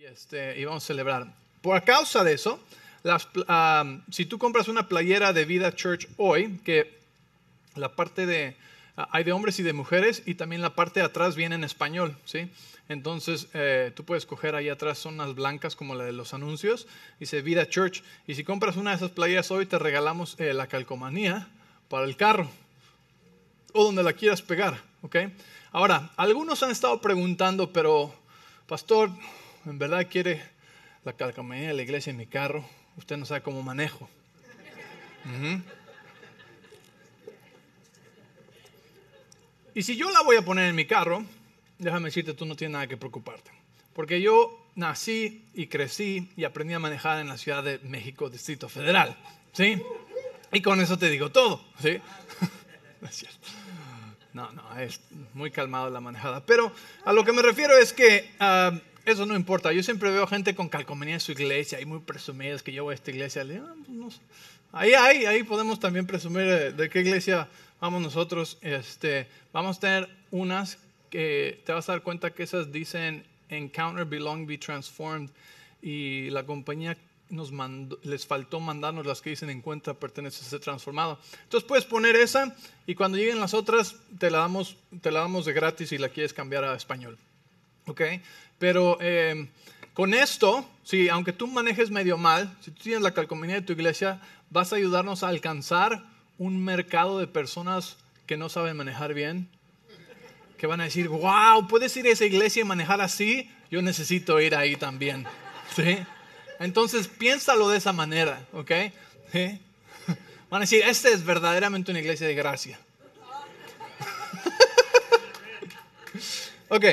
Y vamos a celebrar. Por causa de eso, si tú compras una playera de Vida Church hoy, que la parte hay de hombres y de mujeres, y también la parte de atrás viene en español, ¿sí? Entonces, tú puedes coger ahí atrás, son unas blancas como la de los anuncios, dice Vida Church. Y si compras una de esas playeras hoy, te regalamos la calcomanía para el carro o donde la quieras pegar, ¿ok? Ahora, algunos han estado preguntando, pero pastor, ¿en verdad quiere la calcomanía de la iglesia en mi carro? Usted no sabe cómo manejo. Y si yo la voy a poner en mi carro, déjame decirte, tú no tienes nada que preocuparte. Porque yo nací y crecí y aprendí a manejar en la Ciudad de México, Distrito Federal, ¿sí? Y con eso te digo todo, ¿sí? No es cierto. No, es muy calmado la manejada. Pero a lo que me refiero es que eso no importa. Yo siempre veo gente con calcomanía en su iglesia y muy presumidas que yo voy a esta iglesia. No sé. Ahí podemos también presumir de qué iglesia vamos nosotros. Vamos a tener unas que te vas a dar cuenta que esas dicen Encounter, Belong, Be Transformed. Y la compañía les faltó mandarnos las que dicen encuentra, pertenece, ser transformado. Entonces puedes poner esa y cuando lleguen las otras te la damos de gratis si la quieres cambiar a español. ¿Ok? Pero con esto, sí, aunque tú manejes medio mal, si tú tienes la calcomanía de tu iglesia, vas a ayudarnos a alcanzar un mercado de personas que no saben manejar bien, que van a decir, wow, ¿puedes ir a esa iglesia y manejar así? Yo necesito ir ahí también. ¿Sí? Entonces piénsalo de esa manera, ¿ok? ¿Sí? Van a decir, esta es verdaderamente una iglesia de gracia. Ok,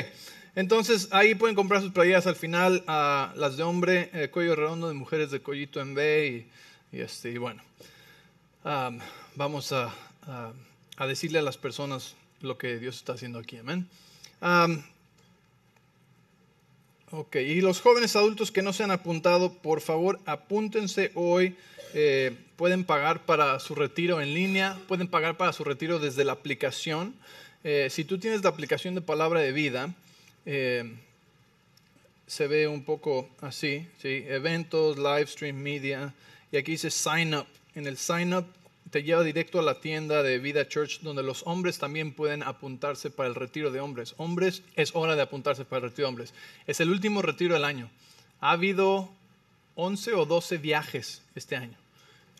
entonces ahí pueden comprar sus playeras al final, las de hombre, cuello redondo, de mujeres de collito en B y bueno. Vamos a decirle a las personas lo que Dios está haciendo aquí, amén. Ok, y los jóvenes adultos que no se han apuntado, por favor, apúntense hoy. Pueden pagar para su retiro en línea, pueden pagar para su retiro desde la aplicación. Si tú tienes la aplicación de Palabra de Vida, se ve un poco así, ¿sí? Eventos, live stream, media, y aquí dice sign up. En el sign up te lleva directo a la tienda de Vida Church, donde los hombres también pueden apuntarse para el retiro de hombres. Hombres, es hora de apuntarse para el retiro de hombres. Es el último retiro del año. Ha habido 11 o 12 viajes este año.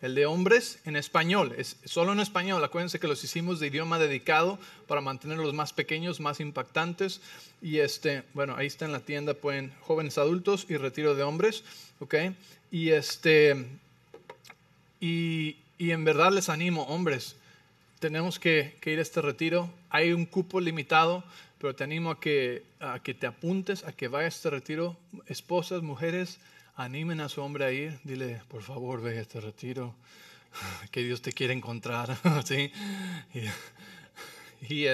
El de hombres en español, es solo en español. Acuérdense que los hicimos de idioma dedicado para mantenerlos más pequeños, más impactantes. Y bueno, ahí está en la tienda, pueden jóvenes adultos y retiro de hombres, ¿ok? Y en verdad les animo, hombres, tenemos que ir a este retiro. Hay un cupo limitado, pero te animo a que te apuntes, a que vayas a este retiro. Esposas, mujeres, animen a su hombre a ir. Dile, por favor, ve a este retiro, que Dios te quiere encontrar. ¿Sí? Y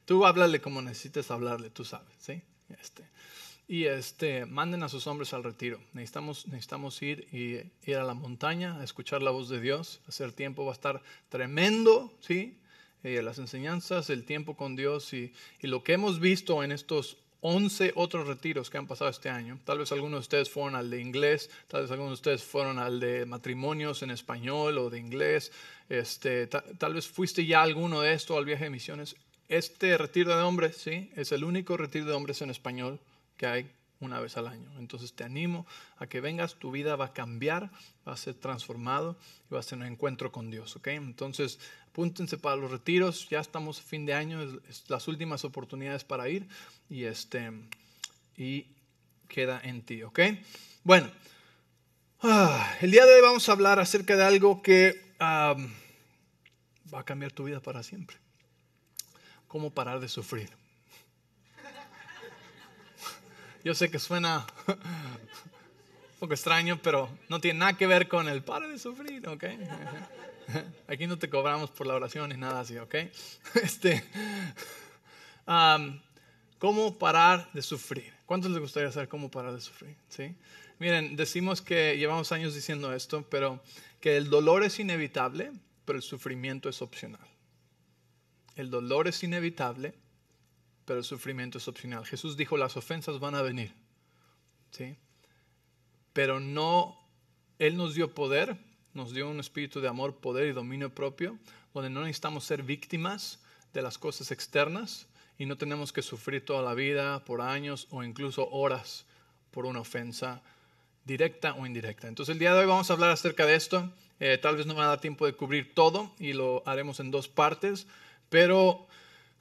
tú háblale como necesites hablarle, tú sabes, ¿sí? Y manden a sus hombres al retiro. Necesitamos ir a la montaña a escuchar la voz de Dios. Hacer tiempo va a estar tremendo, ¿sí? Las enseñanzas, el tiempo con Dios y lo que hemos visto en estos 11 otros retiros que han pasado este año. Tal vez algunos de ustedes fueron al de inglés, tal vez algunos de ustedes fueron al de matrimonios en español o de inglés. Tal vez fuiste ya a alguno de estos, al viaje de misiones. Este retiro de hombres, ¿sí? Es el único retiro de hombres en español que hay una vez al año. Entonces te animo a que vengas, tu vida va a cambiar, va a ser transformado y va a ser un encuentro con Dios, ¿ok? Entonces apúntense para los retiros, ya estamos a fin de año, es las últimas oportunidades para ir y queda en ti, ¿ok? Bueno, el día de hoy vamos a hablar acerca de algo que va a cambiar tu vida para siempre. ¿Cómo parar de sufrir? Yo sé que suena un poco extraño, pero no tiene nada que ver con el para de sufrir, ¿ok? Aquí no te cobramos por la oración ni nada así, ¿ok? ¿Cómo parar de sufrir? ¿Cuántos les gustaría saber cómo parar de sufrir? ¿Sí? Miren, decimos que llevamos años diciendo esto, pero que el dolor es inevitable, pero el sufrimiento es opcional. El dolor es inevitable, pero el sufrimiento es opcional. Jesús dijo, las ofensas van a venir, ¿sí? Pero no, Él nos dio poder, nos dio un espíritu de amor, poder y dominio propio, donde no necesitamos ser víctimas de las cosas externas y no tenemos que sufrir toda la vida por años o incluso horas por una ofensa directa o indirecta. Entonces el día de hoy vamos a hablar acerca de esto. Tal vez no me va a dar tiempo de cubrir todo y lo haremos en 2 partes, pero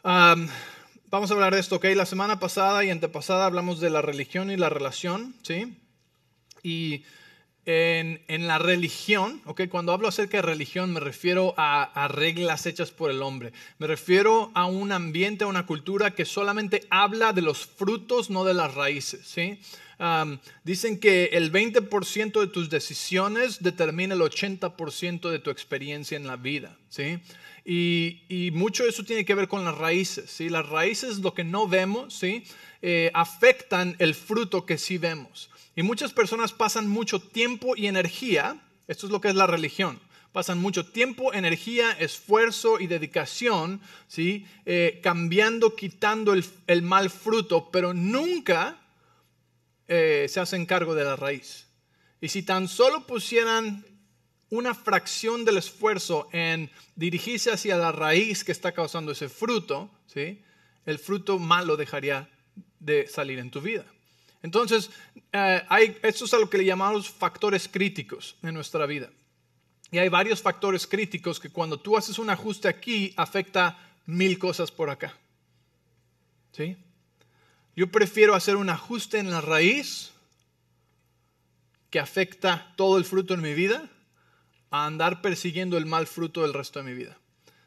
vamos a hablar de esto, ¿ok? La semana pasada y antepasada hablamos de la religión y la relación, ¿sí? Y en la religión, ¿ok? Cuando hablo acerca de religión me refiero a reglas hechas por el hombre. Me refiero a un ambiente, a una cultura que solamente habla de los frutos, no de las raíces, ¿sí? Dicen que el 20% de tus decisiones determina el 80% de tu experiencia en la vida, ¿sí? Y mucho de eso tiene que ver con las raíces, ¿sí? Las raíces, lo que no vemos, ¿sí? Afectan el fruto que sí vemos. Y muchas personas pasan mucho tiempo y energía, esto es lo que es la religión, pasan mucho tiempo, energía, esfuerzo y dedicación, ¿sí? Cambiando, quitando el mal fruto, pero nunca se hacen cargo de la raíz. Y si tan solo pusieran una fracción del esfuerzo en dirigirse hacia la raíz que está causando ese fruto, ¿sí? El fruto malo dejaría de salir en tu vida. Entonces, esto es a lo que le llamamos factores críticos en nuestra vida. Y hay varios factores críticos que cuando tú haces un ajuste aquí, afecta 1000 cosas por acá. ¿Sí? Yo prefiero hacer un ajuste en la raíz que afecta todo el fruto en mi vida a andar persiguiendo el mal fruto del resto de mi vida.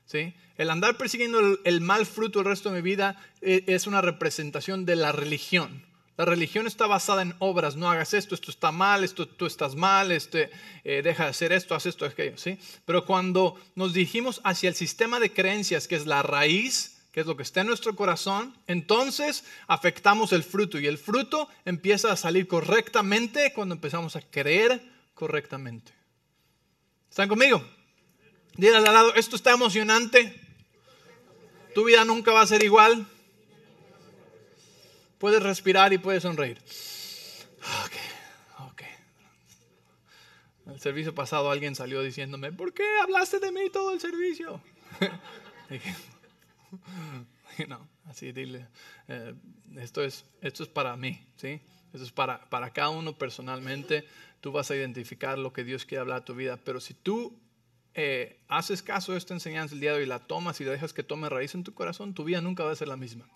¿Sí? El andar persiguiendo el mal fruto del resto de mi vida es una representación de la religión. La religión está basada en obras. No hagas esto, esto está mal, esto tú estás mal, deja de hacer esto, haz esto, aquello, ¿sí? Pero cuando nos dirigimos hacia el sistema de creencias, que es la raíz, que es lo que está en nuestro corazón, entonces afectamos el fruto y el fruto empieza a salir correctamente cuando empezamos a creer correctamente. ¿Están conmigo? Dile al lado, esto está emocionante. Tu vida nunca va a ser igual. Puedes respirar y puedes sonreír. Ok. El servicio pasado alguien salió diciéndome, ¿por qué hablaste de mí todo el servicio? Dije, no, así dile, esto es para mí, ¿sí? Esto es para cada uno personalmente. Tú vas a identificar lo que Dios quiere hablar a tu vida, pero si tú haces caso de esta enseñanza el día de hoy, la tomas y la dejas que tome raíz en tu corazón, tu vida nunca va a ser la misma,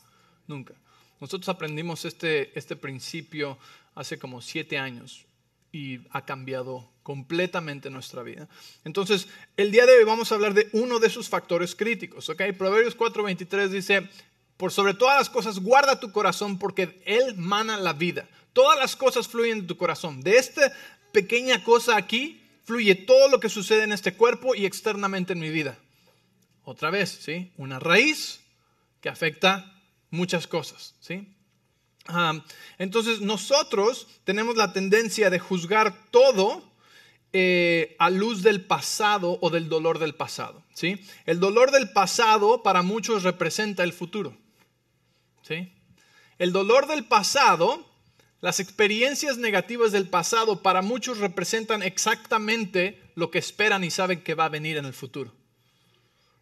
nunca. Nosotros aprendimos este principio hace como 7 años y ha cambiado completamente nuestra vida. Entonces, el día de hoy vamos a hablar de uno de esos factores críticos, ¿ok? Proverbios 4:23 dice, por sobre todas las cosas guarda tu corazón porque él mana la vida. Todas las cosas fluyen de tu corazón. De esta pequeña cosa aquí fluye todo lo que sucede en este cuerpo y externamente en mi vida. Otra vez, ¿sí? Una raíz que afecta muchas cosas, ¿sí? Entonces nosotros tenemos la tendencia de juzgar todo a luz del pasado o del dolor del pasado, ¿sí? El dolor del pasado para muchos representa el futuro, ¿sí? El dolor del pasado, las experiencias negativas del pasado para muchos representan exactamente lo que esperan y saben que va a venir en el futuro.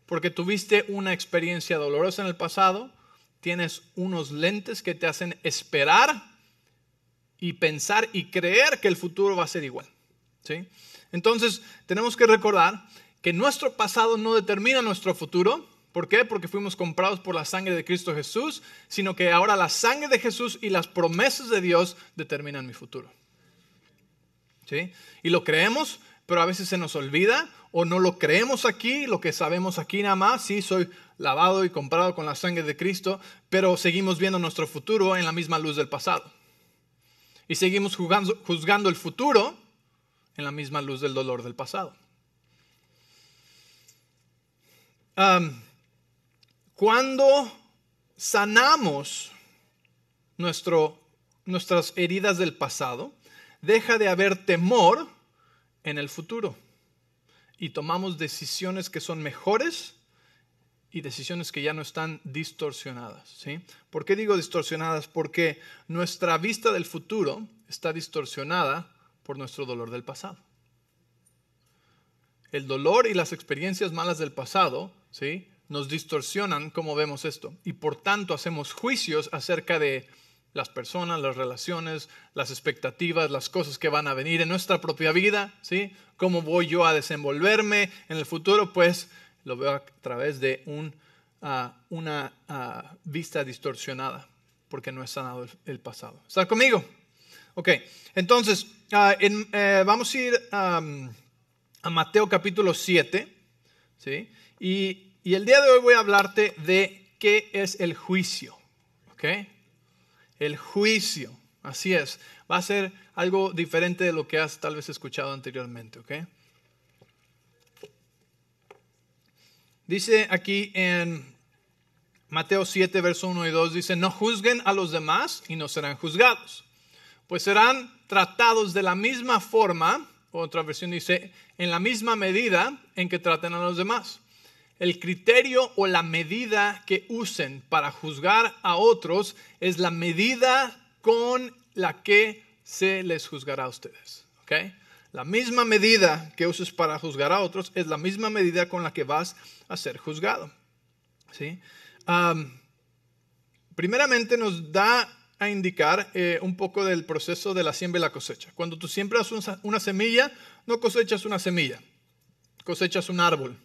Porque tuviste una experiencia dolorosa en el pasado, tienes unos lentes que te hacen esperar y pensar y creer que el futuro va a ser igual, ¿sí? Entonces, tenemos que recordar que nuestro pasado no determina nuestro futuro. ¿Por qué? Porque fuimos comprados por la sangre de Cristo Jesús, sino que ahora la sangre de Jesús y las promesas de Dios determinan mi futuro, ¿sí? Y lo creemos, pero a veces se nos olvida o no lo creemos aquí, lo que sabemos aquí nada más, sí, soy lavado y comprado con la sangre de Cristo, pero seguimos viendo nuestro futuro en la misma luz del pasado. Y seguimos juzgando el futuro en la misma luz del dolor del pasado. Cuando sanamos nuestras heridas del pasado, deja de haber temor en el futuro y tomamos decisiones que son mejores y decisiones que ya no están distorsionadas, ¿sí? ¿Por qué digo distorsionadas? Porque nuestra vista del futuro está distorsionada por nuestro dolor del pasado. El dolor y las experiencias malas del pasado, ¿sí?, nos distorsionan cómo vemos esto. Y por tanto hacemos juicios acerca de las personas, las relaciones, las expectativas, las cosas que van a venir en nuestra propia vida, ¿sí? ¿Cómo voy yo a desenvolverme en el futuro? Pues lo veo a través de una vista distorsionada, porque no he sanado el pasado. ¿Está conmigo? Ok, entonces vamos a ir a Mateo capítulo 7, ¿sí? Y el día de hoy voy a hablarte de qué es el juicio, ¿ok? El juicio, así es. Va a ser algo diferente de lo que has tal vez escuchado anteriormente, ¿ok? Dice aquí en Mateo 7, verso 1 y 2, dice, no juzguen a los demás y no serán juzgados, pues serán tratados de la misma forma, otra versión dice, en la misma medida en que traten a los demás. El criterio o la medida que usen para juzgar a otros es la medida con la que se les juzgará a ustedes. ¿Okay? La misma medida que uses para juzgar a otros es la misma medida con la que vas a ser juzgado. ¿Sí? Primeramente nos da a indicar un poco del proceso de la siembra y la cosecha. Cuando tú siembras una semilla, no cosechas una semilla, cosechas un árbol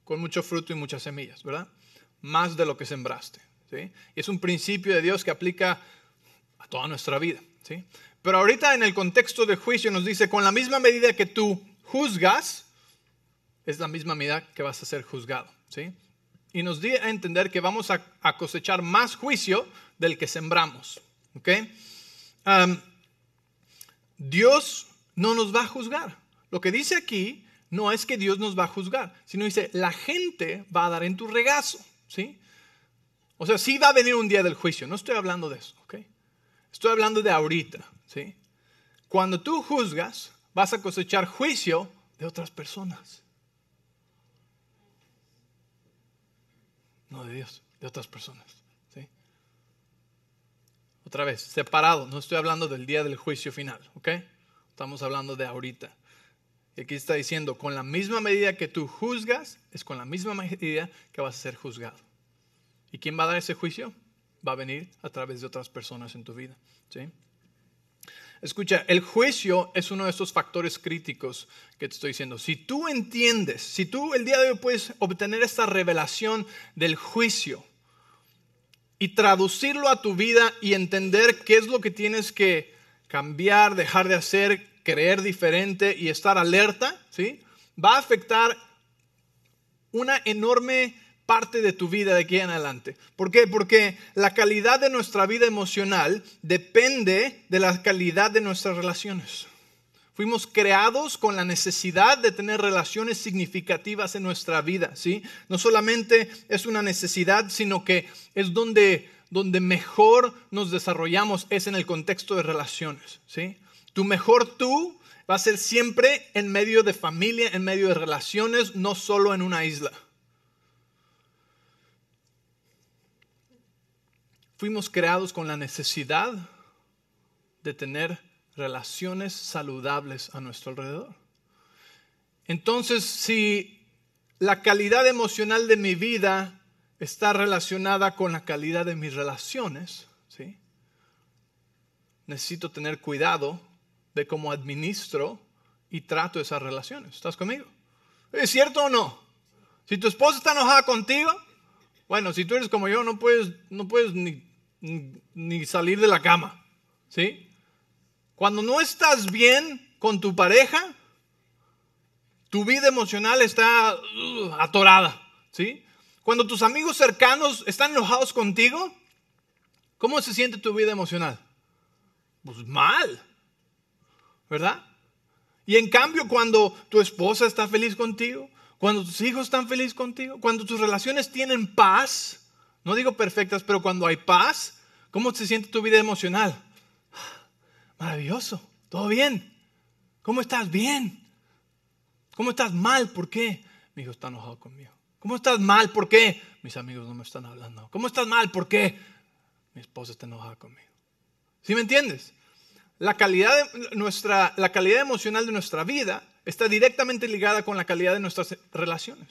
con mucho fruto y muchas semillas, ¿verdad? Más de lo que sembraste, ¿sí? Y es un principio de Dios que aplica a toda nuestra vida, ¿sí? Pero ahorita en el contexto de juicio nos dice, con la misma medida que tú juzgas, es la misma medida que vas a ser juzgado, ¿sí? Y nos da a entender que vamos a cosechar más juicio del que sembramos, ¿ok? Dios no nos va a juzgar. Lo que dice aquí no es que Dios nos va a juzgar, sino dice, la gente va a dar en tu regazo, ¿sí? O sea, sí va a venir un día del juicio, no estoy hablando de eso, ¿ok? Estoy hablando de ahorita, ¿sí? Cuando tú juzgas, vas a cosechar juicio de otras personas. No de Dios, de otras personas, ¿sí? Otra vez, separado, no estoy hablando del día del juicio final, ¿ok? Estamos hablando de ahorita. Y aquí está diciendo, con la misma medida que tú juzgas, es con la misma medida que vas a ser juzgado. ¿Y quién va a dar ese juicio? Va a venir a través de otras personas en tu vida, ¿sí? Escucha, el juicio es uno de estos factores críticos que te estoy diciendo. Si tú entiendes, si tú el día de hoy puedes obtener esta revelación del juicio y traducirlo a tu vida y entender qué es lo que tienes que cambiar, dejar de hacer, creer diferente y estar alerta, ¿sí? Va a afectar una enorme parte de tu vida de aquí en adelante. ¿Por qué? Porque la calidad de nuestra vida emocional depende de la calidad de nuestras relaciones. Fuimos creados con la necesidad de tener relaciones significativas en nuestra vida, ¿sí? No solamente es una necesidad, sino que es donde mejor nos desarrollamos, es en el contexto de relaciones, ¿sí? Tu mejor tú va a ser siempre en medio de familia, en medio de relaciones, no solo en una isla. Fuimos creados con la necesidad de tener relaciones saludables a nuestro alrededor. Entonces, si la calidad emocional de mi vida está relacionada con la calidad de mis relaciones, ¿sí? Necesito tener cuidado de cómo administro y trato esas relaciones. ¿Estás conmigo? ¿Es cierto o no? Si tu esposa está enojada contigo, bueno, si tú eres como yo, no puedes ni salir de la cama, ¿sí? Cuando no estás bien con tu pareja, tu vida emocional está atorada, ¿sí? Cuando tus amigos cercanos están enojados contigo, ¿cómo se siente tu vida emocional? Pues mal, ¿verdad? Y en cambio, cuando tu esposa está feliz contigo, cuando tus hijos están felices contigo, cuando tus relaciones tienen paz, no digo perfectas, pero cuando hay paz, ¿cómo se siente tu vida emocional? Maravilloso, todo bien. ¿Cómo estás? Bien. ¿Cómo estás mal? ¿Por qué? Mi hijo está enojado conmigo. ¿Cómo estás mal? ¿Por qué? Mis amigos no me están hablando. ¿Cómo estás mal? ¿Por qué? Mi esposa está enojada conmigo. ¿Sí me entiendes? La calidad emocional de nuestra vida está directamente ligada con la calidad de nuestras relaciones.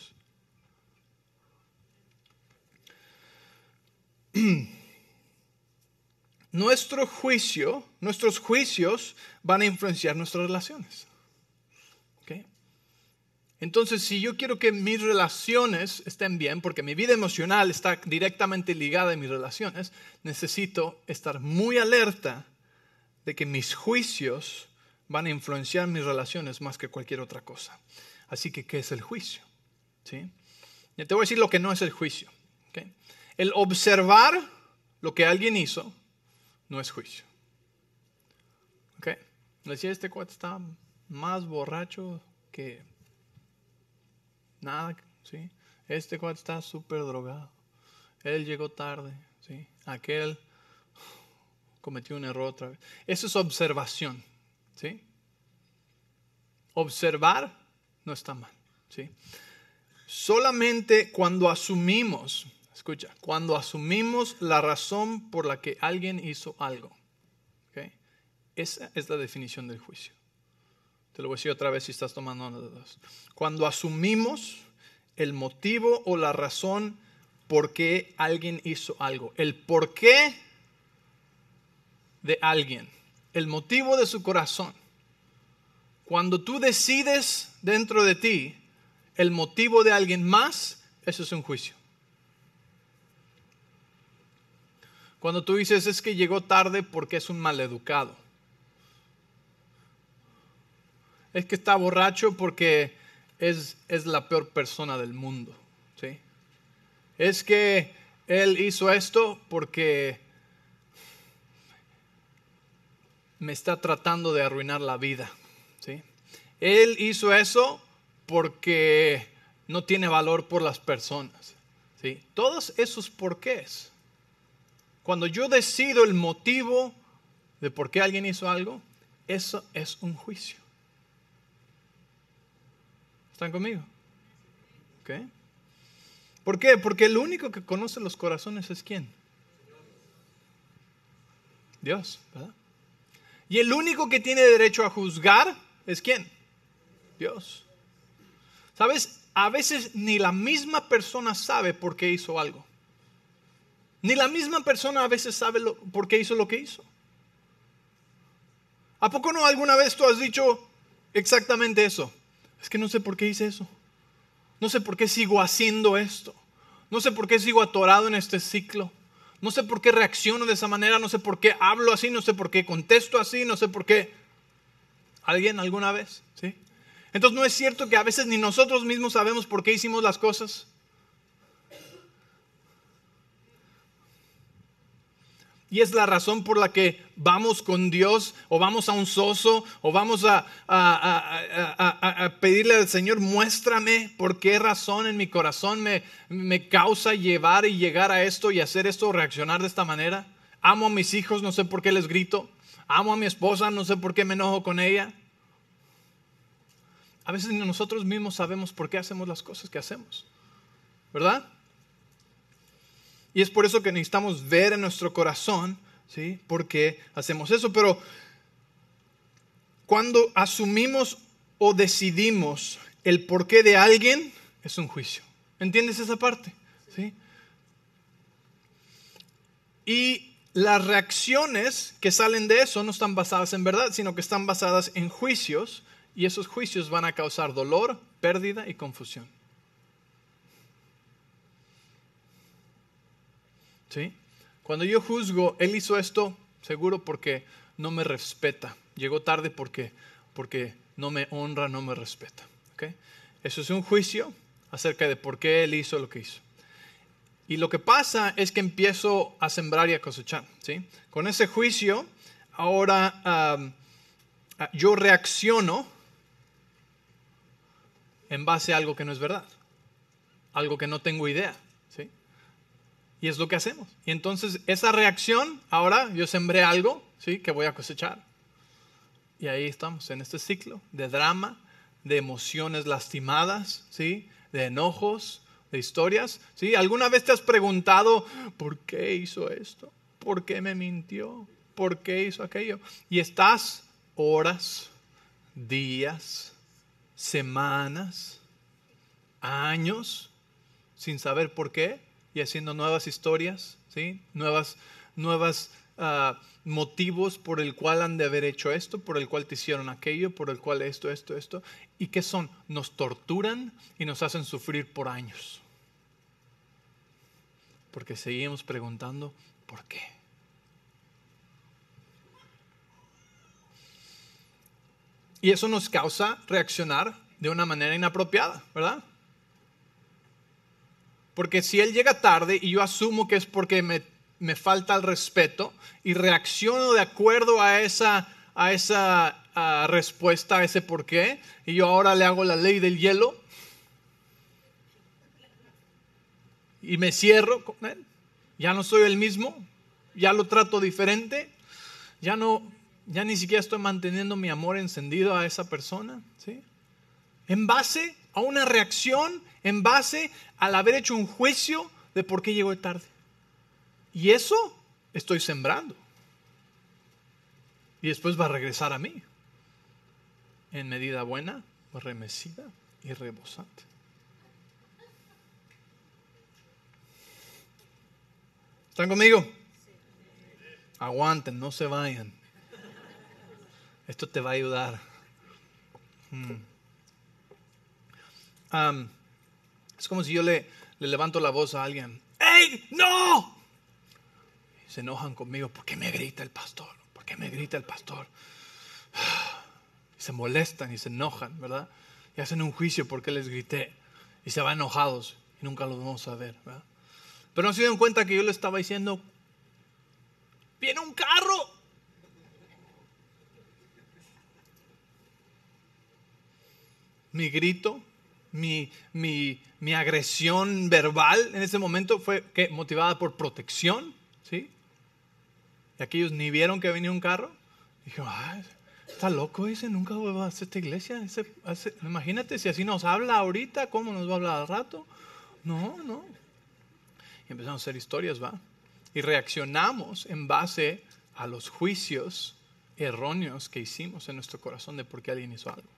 Nuestros juicios van a influenciar nuestras relaciones. ¿Okay? Entonces, si yo quiero que mis relaciones estén bien, porque mi vida emocional está directamente ligada a mis relaciones, necesito estar muy alerta de que mis juicios van a influenciar mis relaciones más que cualquier otra cosa. Así que, ¿qué es el juicio? ¿Sí? Ya te voy a decir lo que no es el juicio. ¿Okay? El observar lo que alguien hizo no es juicio. ¿Okay? Decía, este cuate está más borracho que nada, ¿sí? Este cuate está súper drogado. Él llegó tarde, ¿sí? Aquel cometió un error otra vez. Eso es observación, ¿sí? Observar no está mal, ¿sí? Solamente cuando asumimos, escucha, cuando asumimos la razón por la que alguien hizo algo, ¿okay? Esa es la definición del juicio. Te lo voy a decir otra vez si estás tomando notas. Cuando asumimos el motivo o la razón por qué alguien hizo algo, el por qué de alguien, el motivo de su corazón. Cuando tú decides dentro de ti el motivo de alguien más, eso es un juicio. Cuando tú dices es que llegó tarde porque es un maleducado. Es que está borracho porque es la peor persona del mundo, ¿sí? Es que él hizo esto porque me está tratando de arruinar la vida, ¿sí? Él hizo eso porque no tiene valor por las personas, ¿sí? Todos esos porqués. Cuando yo decido el motivo de por qué alguien hizo algo, eso es un juicio. ¿Están conmigo? ¿Okay? ¿Por qué? Porque el único que conoce los corazones es ¿quién? Dios, ¿verdad? Y el único que tiene derecho a juzgar es ¿quién? Dios. ¿Sabes? A veces ni la misma persona sabe por qué hizo algo. Ni la misma persona a veces sabe por qué hizo lo que hizo. ¿A poco no alguna vez tú has dicho exactamente eso? Es que no sé por qué hice eso. No sé por qué sigo haciendo esto. No sé por qué sigo atorado en este ciclo. No sé por qué reacciono de esa manera. No sé por qué hablo así. No sé por qué contesto así. No sé por qué. ¿Alguien alguna vez? ¿Sí? Entonces no es cierto que a veces ni nosotros mismos sabemos por qué hicimos las cosas. Y es la razón por la que vamos con Dios o vamos a un sozo o vamos a pedirle al Señor, muéstrame por qué razón en mi corazón me causa llevar y llegar a esto y hacer esto, reaccionar de esta manera. Amo a mis hijos, no sé por qué les grito. Amo a mi esposa, no sé por qué me enojo con ella. A veces ni nosotros mismos sabemos por qué hacemos las cosas que hacemos, ¿verdad? Y es por eso que necesitamos ver en nuestro corazón, ¿sí? ¿Por qué hacemos eso? Pero cuando asumimos o decidimos el porqué de alguien, es un juicio. ¿Entiendes esa parte? ¿Sí? Y las reacciones que salen de eso no están basadas en verdad, sino que están basadas en juicios, y esos juicios van a causar dolor, pérdida y confusión. ¿Sí? Cuando yo juzgo, él hizo esto seguro porque no me respeta. Llegó tarde porque no me honra, no me respeta. ¿Okay? Eso es un juicio acerca de por qué él hizo lo que hizo. Y lo que pasa es que empiezo a sembrar y a cosechar. ¿Sí? Con ese juicio, ahora yo reacciono en base a algo que no es verdad. Algo que no tengo idea. ¿Sí? Y es lo que hacemos. Y entonces esa reacción, ahora yo sembré algo, ¿sí? Que voy a cosechar. Y ahí estamos en este ciclo de drama, de emociones lastimadas, ¿sí? De enojos, de historias. ¿Sí? ¿Alguna vez te has preguntado por qué hizo esto? ¿Por qué me mintió? ¿Por qué hizo aquello? Y estás horas, días, semanas, años sin saber por qué y haciendo nuevas historias, ¿sí? Nuevas motivos por el cual han de haber hecho esto, por el cual te hicieron aquello, por el cual esto. ¿Y qué son? Nos torturan y nos hacen sufrir por años. Porque seguimos preguntando ¿por qué? Y eso nos causa reaccionar de una manera inapropiada, ¿verdad? Porque si él llega tarde y yo asumo que es porque me falta el respeto y reacciono de acuerdo a esa respuesta, a ese por qué, y yo ahora le hago la ley del hielo y me cierro con él, ya no soy el mismo, ya lo trato diferente, ya ni siquiera estoy manteniendo mi amor encendido a esa persona, ¿sí? En base a una reacción, en base al haber hecho un juicio de por qué llegó tarde. Y eso estoy sembrando. Y después va a regresar a mí. En medida buena, remecida y rebosante. ¿Están conmigo? Aguanten, no se vayan. Esto te va a ayudar. Es como si yo le levanto la voz a alguien. ¡Ey, no! Y se enojan conmigo. ¿Por qué me grita el pastor? ¿Por qué me grita el pastor? Y se molestan y se enojan, ¿verdad? Y hacen un juicio porque les grité. Y se van enojados y nunca los vamos a ver, ¿verdad? Pero no se dieron cuenta que yo le estaba diciendo, ¡viene un carro! Mi grito, mi agresión verbal en ese momento fue motivada por protección, ¿sí? Y aquellos ni vieron que venía un carro. Dije, está loco ese, nunca va a hacer esta iglesia. Imagínate si así nos habla ahorita, ¿cómo nos va a hablar al rato? No. Y empezamos a hacer historias, ¿va? Y reaccionamos en base a los juicios erróneos que hicimos en nuestro corazón de por qué alguien hizo algo.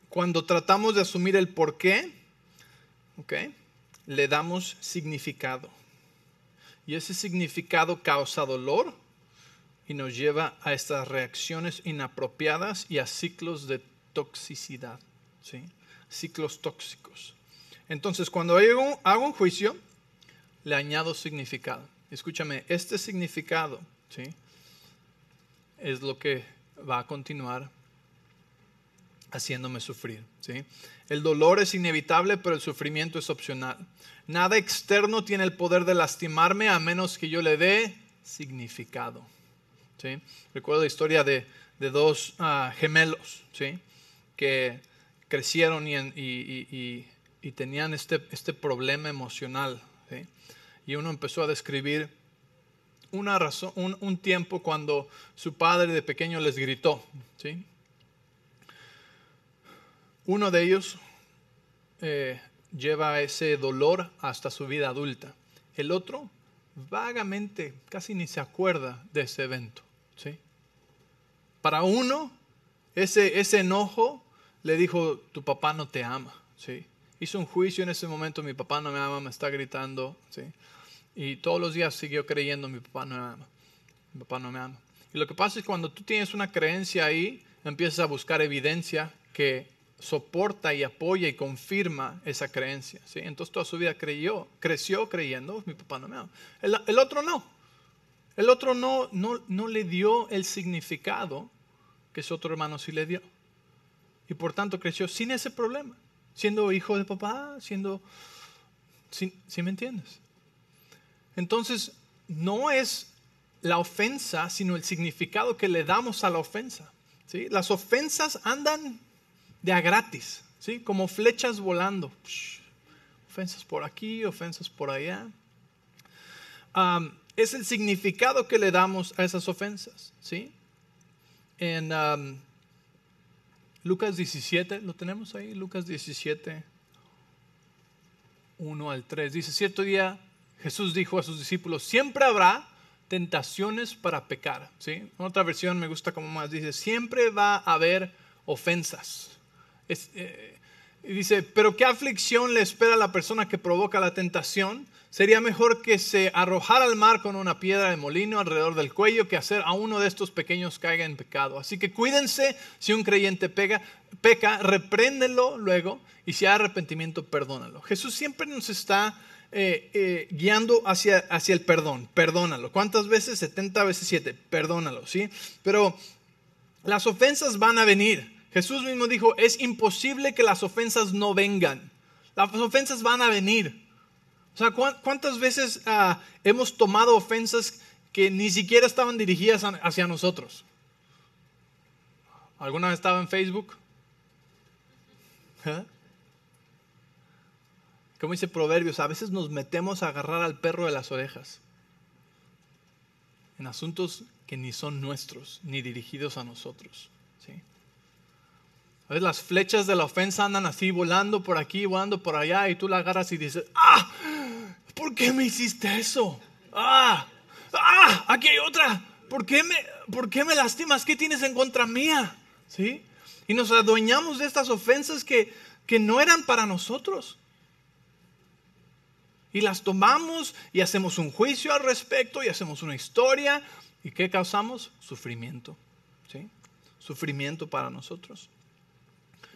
Cuando tratamos de asumir el por qué, ¿okay? Le damos significado. Y ese significado causa dolor y nos lleva a estas reacciones inapropiadas y a ciclos de toxicidad, ¿sí? Ciclos tóxicos. Entonces, cuando hago un juicio, le añado significado. Escúchame, este significado, ¿sí? Es lo que va a continuar haciéndome sufrir, ¿sí? El dolor es inevitable, pero el sufrimiento es opcional. Nada externo tiene el poder de lastimarme a menos que yo le dé significado, ¿sí? Recuerdo la historia de dos gemelos, ¿sí? Que crecieron y tenían este problema emocional, ¿sí? Y uno empezó a describir una razón, un tiempo cuando su padre de pequeño les gritó, ¿sí? Uno de ellos lleva ese dolor hasta su vida adulta. El otro vagamente, casi ni se acuerda de ese evento, ¿sí? Para uno, ese enojo le dijo, tu papá no te ama, ¿sí? Hizo un juicio en ese momento, mi papá no me ama, me está gritando, ¿sí? Y todos los días siguió creyendo, mi papá no me ama, mi papá no me ama. Y lo que pasa es que cuando tú tienes una creencia ahí, empiezas a buscar evidencia que soporta y apoya y confirma esa creencia, ¿sí? Entonces toda su vida creció creyendo, mi papá no me ama. El otro no. El otro no le dio el significado que su otro hermano sí le dio. Y por tanto creció sin ese problema, siendo hijo de papá, ¿sí me entiendes? Entonces, no es la ofensa, sino el significado que le damos a la ofensa, ¿sí? Las ofensas andan de a gratis, ¿sí? Como flechas volando. Ofensas por aquí, ofensas por allá. Es el significado que le damos a esas ofensas, ¿sí? Lucas 17, ¿lo tenemos ahí? Lucas 17, 1 al 3. Dice, cierto día Jesús dijo a sus discípulos, siempre habrá tentaciones para pecar. ¿Sí? En otra versión me gusta como más, dice, siempre va a haber ofensas. Y dice, pero ¿qué aflicción le espera a la persona que provoca la tentación? Sería mejor que se arrojara al mar con una piedra de molino alrededor del cuello que hacer a uno de estos pequeños caiga en pecado. Así que cuídense, si un creyente peca, repréndelo luego y si hay arrepentimiento, perdónalo. Jesús siempre nos está guiando hacia el perdón. Perdónalo. ¿Cuántas veces? 70 veces 7. Perdónalo, ¿sí? Pero las ofensas van a venir. Jesús mismo dijo, es imposible que las ofensas no vengan. Las ofensas van a venir. O sea, ¿cuántas veces hemos tomado ofensas que ni siquiera estaban dirigidas hacia nosotros? ¿Alguna vez estaba en Facebook? ¿Eh? Como dice Proverbios, a veces nos metemos a agarrar al perro de las orejas en asuntos que ni son nuestros, ni dirigidos a nosotros. ¿Sí? A veces las flechas de la ofensa andan así volando por aquí, volando por allá, y tú la agarras y dices, ¡ah! ¿Por qué me hiciste eso? ¡Ah! ¡Ah! Aquí hay otra. ¿Por qué me lastimas? ¿Qué tienes en contra mía? ¿Sí? Y nos adueñamos de estas ofensas que no eran para nosotros. Y las tomamos y hacemos un juicio al respecto y hacemos una historia. ¿Y qué causamos? Sufrimiento. ¿Sí? Sufrimiento para nosotros.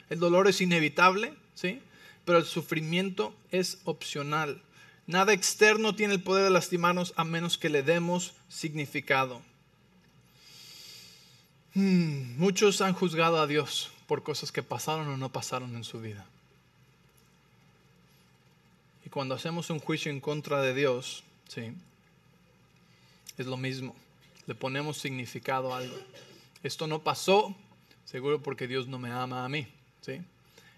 El dolor es inevitable, ¿sí? Pero el sufrimiento es opcional. Nada externo tiene el poder de lastimarnos a menos que le demos significado. Muchos han juzgado a Dios por cosas que pasaron o no pasaron en su vida. Y cuando hacemos un juicio en contra de Dios, ¿sí? Es lo mismo. Le ponemos significado a algo. Esto no pasó, seguro porque Dios no me ama a mí. ¿Sí?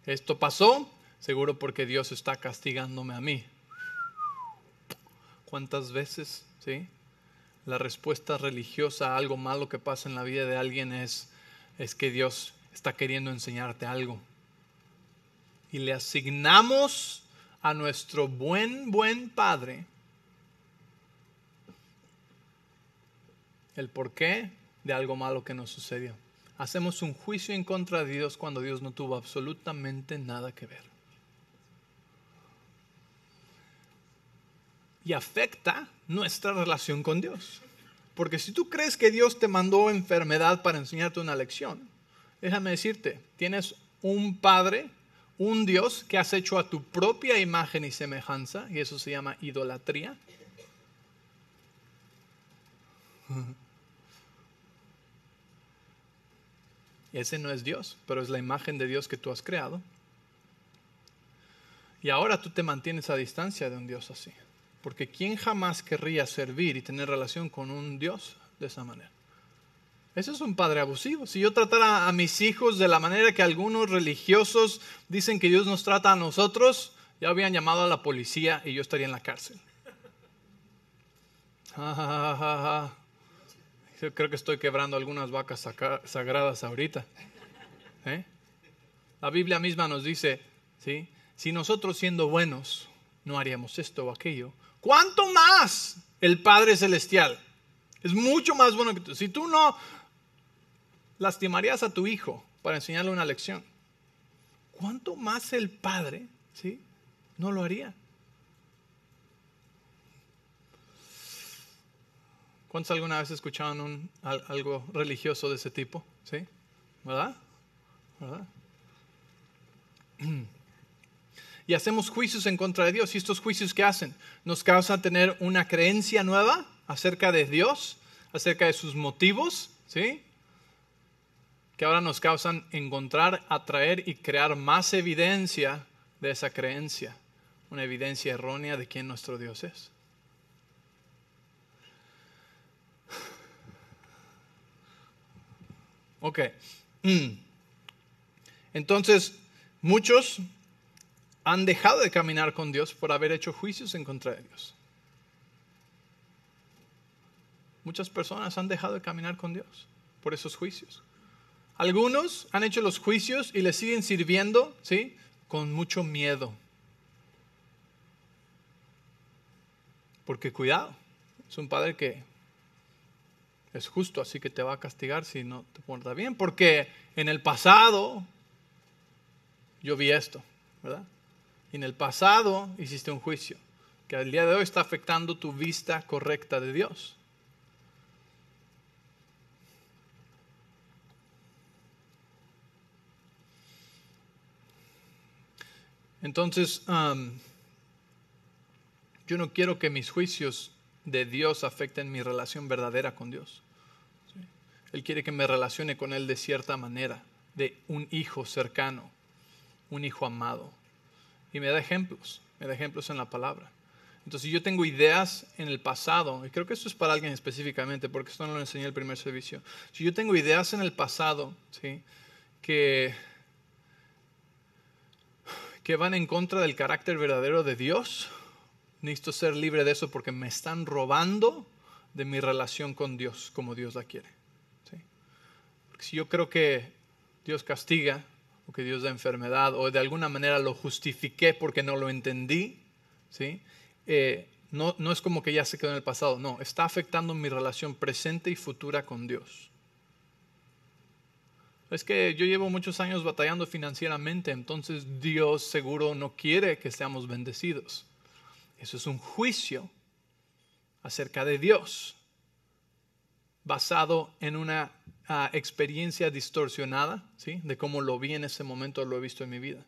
Esto pasó, seguro porque Dios está castigándome a mí. ¿Cuántas veces, sí? La respuesta religiosa a algo malo que pasa en la vida de alguien es que Dios está queriendo enseñarte algo. Y le asignamos a nuestro buen Padre el porqué de algo malo que nos sucedió. Hacemos un juicio en contra de Dios cuando Dios no tuvo absolutamente nada que ver. Y afecta nuestra relación con Dios. Porque si tú crees que Dios te mandó enfermedad para enseñarte una lección, déjame decirte, tienes un Padre, un Dios que has hecho a tu propia imagen y semejanza, y eso se llama idolatría. Y ese no es Dios, pero es la imagen de Dios que tú has creado. Y ahora tú te mantienes a distancia de un Dios así. Porque ¿quién jamás querría servir y tener relación con un Dios de esa manera? Ese es un padre abusivo. Si yo tratara a mis hijos de la manera que algunos religiosos dicen que Dios nos trata a nosotros, ya habían llamado a la policía y yo estaría en la cárcel. Yo creo que estoy quebrando algunas vacas sagradas ahorita. ¿Eh? La Biblia misma nos dice, ¿sí? Si nosotros siendo buenos no haríamos esto o aquello, ¿cuánto más el Padre Celestial? Es mucho más bueno que tú. Si tú no lastimarías a tu hijo para enseñarle una lección, ¿cuánto más el Padre, ¿sí? No lo haría? ¿Cuántos alguna vez escucharon algo religioso de ese tipo? ¿Sí? ¿Verdad? ¿Verdad? Y hacemos juicios en contra de Dios. ¿Y estos juicios qué hacen? Nos causan tener una creencia nueva acerca de Dios, acerca de sus motivos, ¿sí? Que ahora nos causan encontrar, atraer y crear más evidencia de esa creencia. Una evidencia errónea de quién nuestro Dios es. Ok. Entonces, muchos han dejado de caminar con Dios por haber hecho juicios en contra de Dios. Muchas personas han dejado de caminar con Dios por esos juicios. Algunos han hecho los juicios y le siguen sirviendo, ¿sí? Con mucho miedo. Porque cuidado, es un padre que es justo, así que te va a castigar si no te portas bien. Porque en el pasado yo vi esto, ¿verdad? Y en el pasado hiciste un juicio que al día de hoy está afectando tu vista correcta de Dios. Entonces, yo no quiero que mis juicios de Dios afecten mi relación verdadera con Dios. ¿Sí? Él quiere que me relacione con Él de cierta manera, de un hijo cercano, un hijo amado. Y me da ejemplos en la palabra. Entonces, si yo tengo ideas en el pasado, y creo que esto es para alguien específicamente, porque esto no lo enseñé en el primer servicio. Si yo tengo ideas en el pasado, ¿sí? que van en contra del carácter verdadero de Dios, necesito ser libre de eso porque me están robando de mi relación con Dios como Dios la quiere. ¿Sí? Porque si yo creo que Dios castiga o que Dios da enfermedad o de alguna manera lo justifiqué porque no lo entendí, ¿sí? No es como que ya se quedó en el pasado, no, está afectando mi relación presente y futura con Dios. Es que yo llevo muchos años batallando financieramente, entonces Dios seguro no quiere que seamos bendecidos. Eso es un juicio acerca de Dios, basado en una experiencia distorsionada, ¿sí? De cómo lo vi en ese momento, lo he visto en mi vida.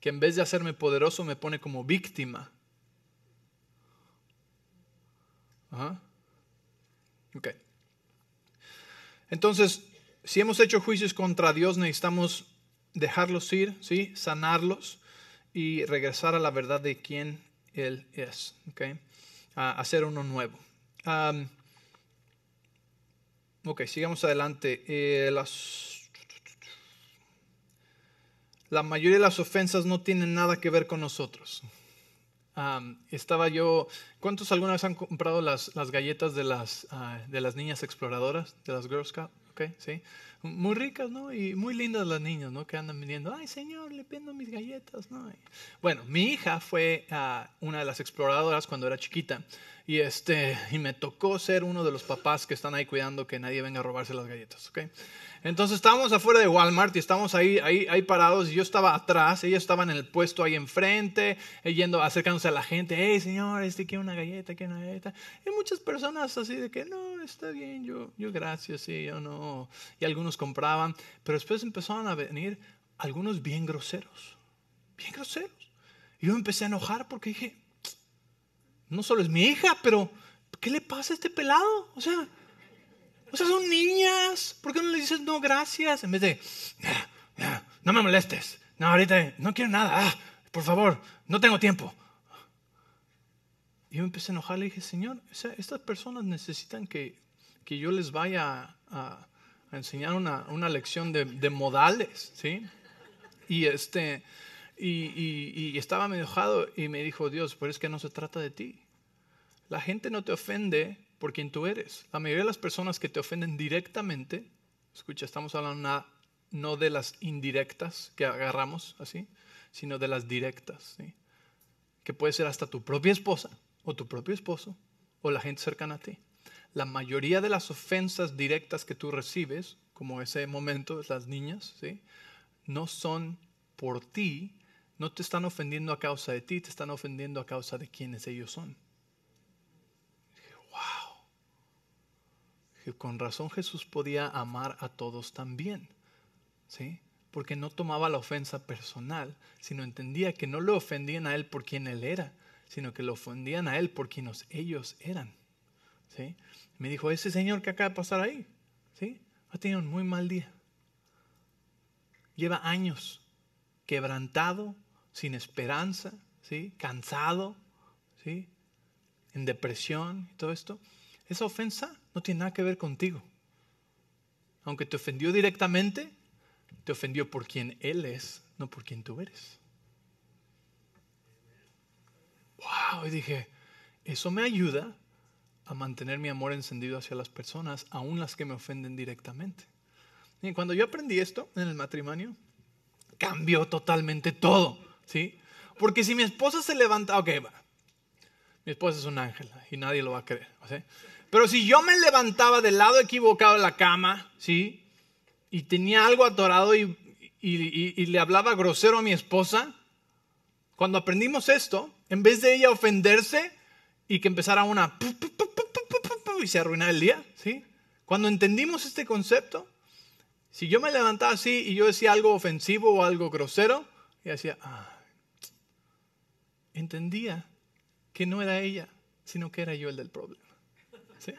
Que en vez de hacerme poderoso me pone como víctima. Ajá. Ok. Entonces, si hemos hecho juicios contra Dios, necesitamos dejarlos ir, ¿sí? Sanarlos y regresar a la verdad de quién Él es. ¿Okay? Hacer uno nuevo. Ok, sigamos adelante. La mayoría de las ofensas no tienen nada que ver con nosotros. Estaba yo. ¿Cuántos alguna vez han comprado las galletas de las niñas exploradoras, de las Girl Scouts? Okay, sí. Muy ricas, ¿no? Y muy lindas las niñas, ¿no? Que andan vendiendo. Ay, señor, le vendo mis galletas, ¿no? Bueno, mi hija fue una de las exploradoras cuando era chiquita. Y me tocó ser uno de los papás que están ahí cuidando que nadie venga a robarse las galletas, ¿ok? Entonces estábamos afuera de Walmart y estábamos ahí parados y yo estaba atrás, ella estaba en el puesto ahí enfrente, yendo, acercándose a la gente, hey señor, quiero una galleta, quiero una galleta. Y muchas personas así de que, no, está bien, yo gracias, sí, yo no. Y algunos compraban, pero después empezaron a venir algunos bien groseros, bien groseros. Y yo me empecé a enojar porque dije, no solo es mi hija, pero ¿qué le pasa a este pelado? O sea, son niñas. ¿Por qué no le dices no, gracias? En vez de, no me molestes. No, ahorita no quiero nada. Por favor, no tengo tiempo. Y yo me empecé a enojar. Le dije, Señor, estas personas necesitan que yo les vaya a enseñar una lección de modales, ¿sí? Y estaba enojado y me dijo, Dios, pero es que no se trata de ti. La gente no te ofende por quien tú eres. La mayoría de las personas que te ofenden directamente, escucha, estamos hablando no de las indirectas que agarramos así, sino de las directas, ¿sí? Que puede ser hasta tu propia esposa o tu propio esposo o la gente cercana a ti. La mayoría de las ofensas directas que tú recibes, como ese momento, las niñas, ¿sí? No son por ti, no te están ofendiendo a causa de ti, te están ofendiendo a causa de quienes ellos son. Con razón Jesús podía amar a todos también, ¿sí? Porque no tomaba la ofensa personal, sino entendía que no le ofendían a él por quien él era, sino que le ofendían a él por quienes ellos eran, ¿sí? Me dijo, ese señor que acaba de pasar ahí, ¿sí? Ha tenido un muy mal día. Lleva años quebrantado, sin esperanza, ¿sí? Cansado, ¿sí? En depresión y todo esto. Esa ofensa no tiene nada que ver contigo. Aunque te ofendió directamente, te ofendió por quien Él es, no por quien tú eres. Wow, y dije, eso me ayuda a mantener mi amor encendido hacia las personas, aun las que me ofenden directamente. Y cuando yo aprendí esto en el matrimonio, cambió totalmente todo, ¿sí? Porque si mi esposa se levanta, ok, va, mi esposa es un ángel y nadie lo va a creer, ¿sí? Pero si yo me levantaba del lado equivocado de la cama, ¿sí? Y tenía algo atorado y le hablaba grosero a mi esposa, cuando aprendimos esto, en vez de ella ofenderse y que empezara una y se arruinara el día, ¿sí? Cuando entendimos este concepto, si yo me levantaba así y yo decía algo ofensivo o algo grosero, ella decía, entendía que no era ella, sino que era yo el del problema, ¿sí?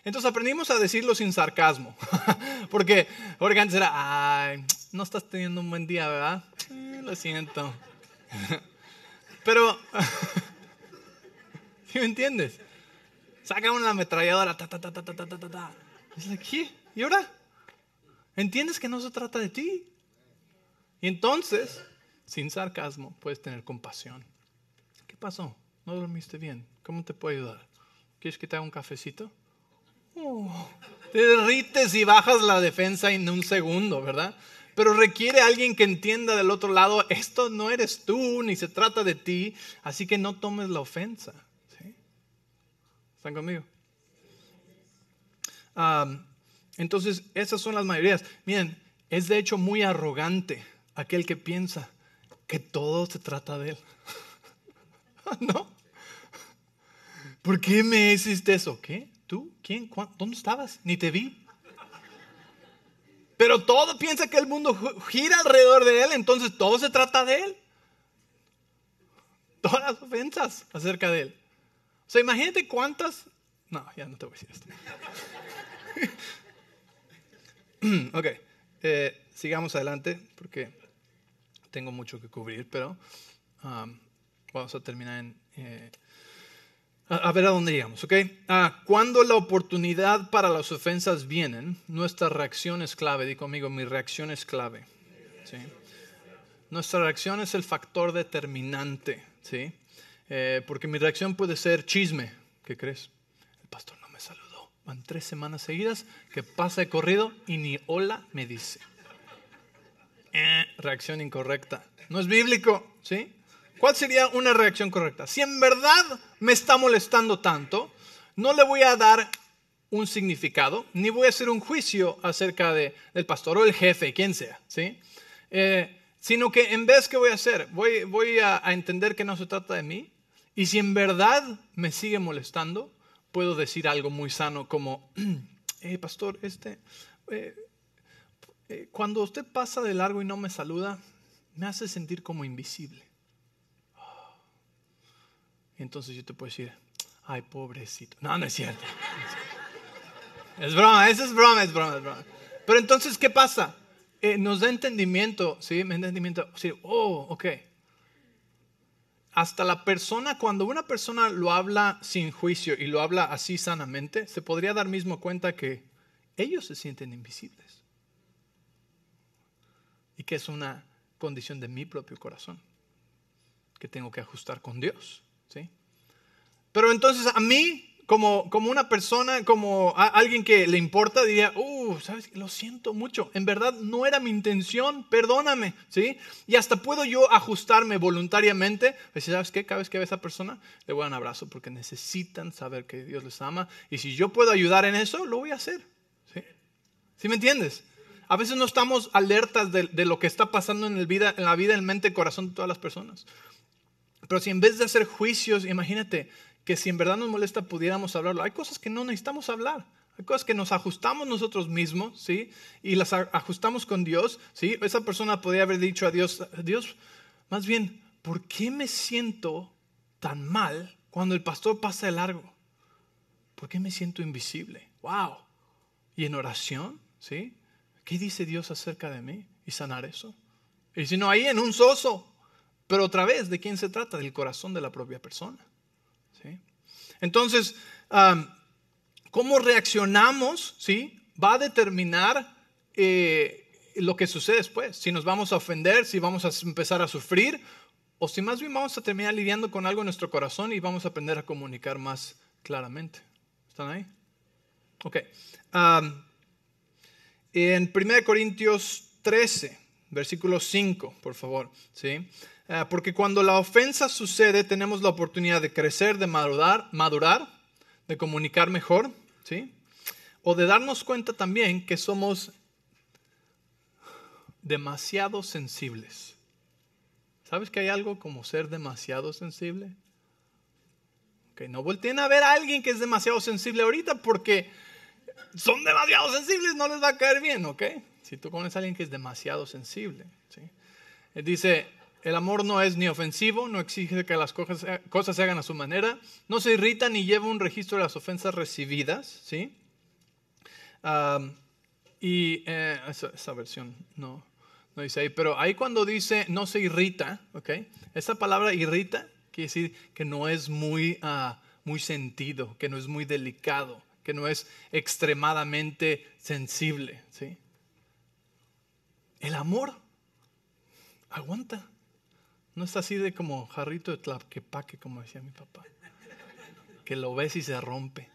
Entonces aprendimos a decirlo sin sarcasmo, porque antes era, no estás teniendo un buen día, ¿verdad? Lo siento. Pero, ¿sí me entiendes? Saca una ametralladora, Es like, ¿qué? ¿Y ahora? ¿Entiendes que no se trata de ti? Y entonces, sin sarcasmo, puedes tener compasión. ¿Qué pasó? ¿No dormiste bien? ¿Cómo te puedo ayudar? ¿Quieres que te haga un cafecito? Te derrites y bajas la defensa en un segundo, ¿verdad? Pero requiere alguien que entienda del otro lado, esto no eres tú, ni se trata de ti, así que no tomes la ofensa, ¿sí? ¿Están conmigo? Entonces, esas son las mayorías. Miren, es de hecho muy arrogante aquel que piensa que todo se trata de él. ¿No? ¿Por qué me hiciste eso? ¿Qué? ¿Tú? ¿Quién? ¿Dónde estabas? Ni te vi. Pero todo piensa que el mundo gira alrededor de él, entonces todo se trata de él. Todas las ofensas acerca de él. O sea, imagínate cuántas... No, ya no te voy a decir esto. Ok, sigamos adelante porque tengo mucho que cubrir, pero vamos a terminar en... a ver a dónde llegamos, ¿ok? Cuando la oportunidad para las ofensas vienen, nuestra reacción es clave. Di conmigo, mi reacción es clave. ¿Sí? Nuestra reacción es el factor determinante, ¿sí? Porque mi reacción puede ser chisme. ¿Qué crees? El pastor no me saludó. Van 3 semanas seguidas que pasa de corrido y ni hola me dice. Reacción incorrecta. No es bíblico, ¿sí? ¿Cuál sería una reacción correcta? Si en verdad me está molestando tanto, no le voy a dar un significado, ni voy a hacer un juicio acerca del pastor o el jefe, quien sea, ¿sí? Sino que en vez, ¿qué voy a hacer? Voy a entender que no se trata de mí, y si en verdad me sigue molestando, puedo decir algo muy sano como, pastor, cuando usted pasa de largo y no me saluda, me hace sentir como invisible. Entonces yo te puedo decir, ay, pobrecito. No, no es cierto. Es broma, eso es broma, es broma. Pero entonces, ¿qué pasa? Nos da entendimiento, ¿sí? Entendimiento, sí, ok. Hasta la persona, cuando una persona lo habla sin juicio y lo habla así sanamente, se podría dar mismo cuenta que ellos se sienten invisibles. Y que es una condición de mi propio corazón, que tengo que ajustar con Dios, ¿sí? Pero entonces a mí, como una persona, como alguien que le importa, diría, ¿sabes? Lo siento mucho. En verdad no era mi intención, perdóname, ¿sí? Y hasta puedo yo ajustarme voluntariamente. Decir, ¿sabes qué? Cada vez que vea a esa persona, le voy a dar un abrazo porque necesitan saber que Dios les ama. Y si yo puedo ayudar en eso, lo voy a hacer, ¿sí? ¿Sí me entiendes? A veces no estamos alertas de lo que está pasando en la vida, en mente y corazón de todas las personas. Pero si en vez de hacer juicios, imagínate que si en verdad nos molesta pudiéramos hablarlo. Hay cosas que no necesitamos hablar. Hay cosas que nos ajustamos nosotros mismos, ¿sí? Y las ajustamos con Dios, ¿sí? Esa persona podría haber dicho a Dios, más bien, ¿por qué me siento tan mal cuando el pastor pasa de largo? ¿Por qué me siento invisible? ¡Wow! Y en oración, ¿sí? ¿Qué dice Dios acerca de mí? Y sanar eso. Y si no, ahí en un soso. Pero otra vez, ¿de quién se trata? Del corazón de la propia persona, ¿sí? Entonces, cómo reaccionamos, ¿sí? Va a determinar lo que sucede después. Si nos vamos a ofender, si vamos a empezar a sufrir, o si más bien vamos a terminar lidiando con algo en nuestro corazón y vamos a aprender a comunicar más claramente. ¿Están ahí? Ok. En 1 Corintios 13, versículo 5, por favor. ¿Sí? Porque cuando la ofensa sucede, tenemos la oportunidad de crecer, de madurar, de comunicar mejor, ¿sí? O de darnos cuenta también que somos demasiado sensibles. ¿Sabes que hay algo como ser demasiado sensible? Okay, no volteen a ver a alguien que es demasiado sensible ahorita porque son demasiado sensibles, no les va a caer bien, ¿ok? Si tú conoces a alguien que es demasiado sensible, ¿sí? Dice, el amor no es ni ofensivo, no exige que las cosas se hagan a su manera, no se irrita ni lleva un registro de las ofensas recibidas, ¿sí? Esa versión no dice ahí, pero ahí cuando dice no se irrita, ¿ok? Esa palabra irrita quiere decir que no es muy sentido, que no es muy delicado, que no es extremadamente sensible, ¿sí? El amor aguanta. No es así de como jarrito de tlaquepaque, como decía mi papá, que lo ves y se rompe.